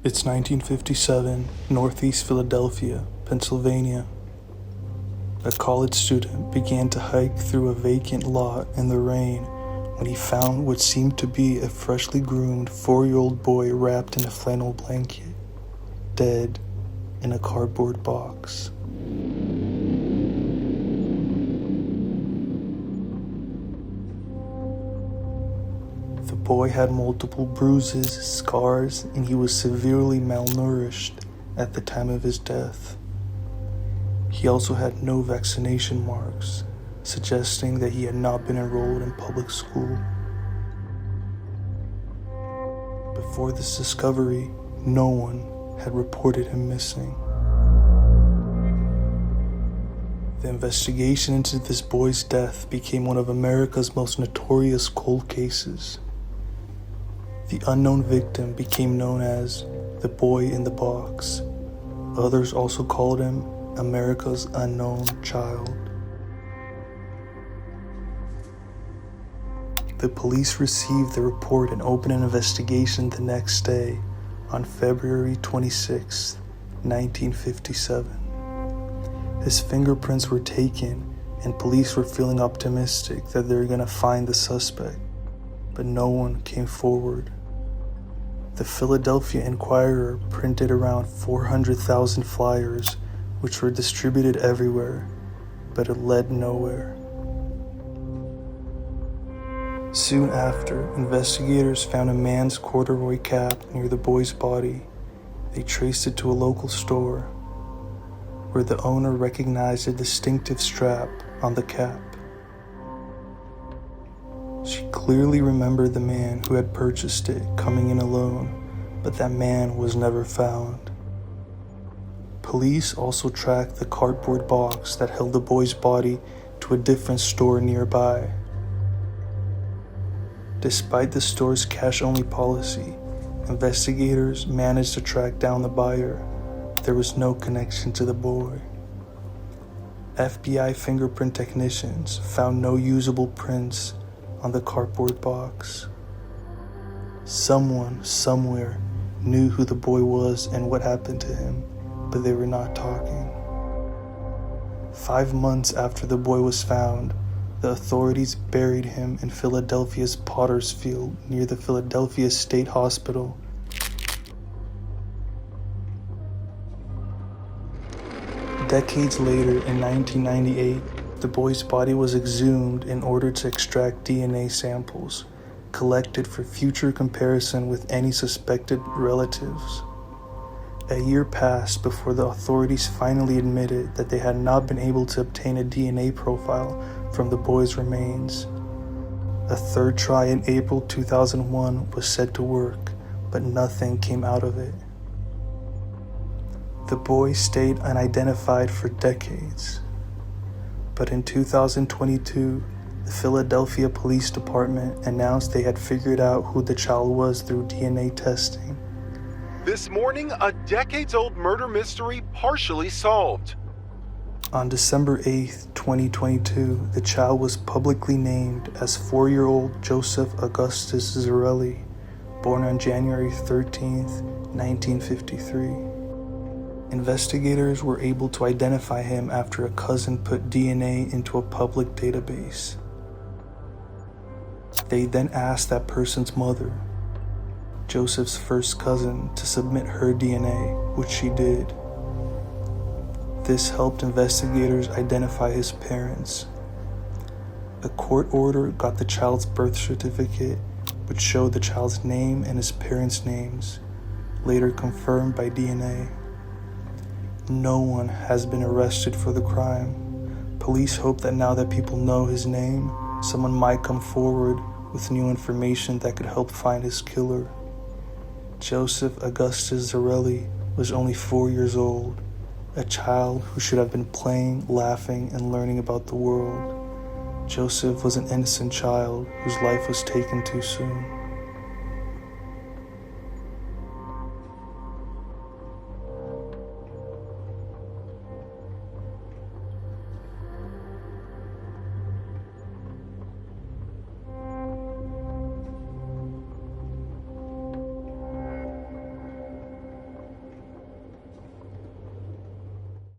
It's 1957, Northeast Philadelphia, Pennsylvania. A college student began to hike through a vacant lot in the rain when he found what seemed to be a freshly groomed 4-year-old boy wrapped in a flannel blanket, dead in a cardboard box. The boy had multiple bruises, scars, and he was severely malnourished at the time of his death. He also had no vaccination marks, suggesting that he had not been enrolled in public school. Before this discovery, no one had reported him missing. The investigation into this boy's death became one of America's most notorious cold cases. The unknown victim became known as the boy in the box. Others also called him America's unknown child. The police received the report and opened an investigation the next day on February 26, 1957. His fingerprints were taken and police were feeling optimistic that they were going to find the suspect, but no one came forward. The Philadelphia Inquirer printed around 400,000 flyers, which were distributed everywhere, but it led nowhere. Soon after, investigators found a man's corduroy cap near the boy's body. They traced it to a local store, where the owner recognized a distinctive strap on the cap. She clearly remembered the man who had purchased it coming in alone, but that man was never found. Police also tracked the cardboard box that held the boy's body to a different store nearby. Despite the store's cash-only policy, investigators managed to track down the buyer. There was no connection to the boy. FBI fingerprint technicians found no usable prints on the cardboard box. Someone, somewhere, knew who the boy was and what happened to him, but they were not talking. 5 months after the boy was found, the authorities buried him in Philadelphia's Potter's Field near the Philadelphia State Hospital. Decades later, in 1998, the boy's body was exhumed in order to extract DNA samples, collected for future comparison with any suspected relatives. A year passed before the authorities finally admitted that they had not been able to obtain a DNA profile from the boy's remains. A third try in April 2001 was set to work, but nothing came out of it. The boy stayed unidentified for decades. But in 2022, the Philadelphia Police Department announced they had figured out who the child was through DNA testing. This morning, a decades-old murder mystery partially solved. On December 8, 2022, the child was publicly named as 4-year-old Joseph Augustus Zarelli, born on January 13, 1953. Investigators were able to identify him after a cousin put DNA into a public database. They then asked that person's mother, Joseph's first cousin, to submit her DNA, which she did. This helped investigators identify his parents. A court order got the child's birth certificate, which showed the child's name and his parents' names, later confirmed by DNA. No one has been arrested for the crime. Police hope that now that people know his name, someone might come forward with new information that could help find his killer. Joseph Augustus Zarelli was only 4 years old, a child who should have been playing, laughing, and learning about the world. Joseph was an innocent child whose life was taken too soon.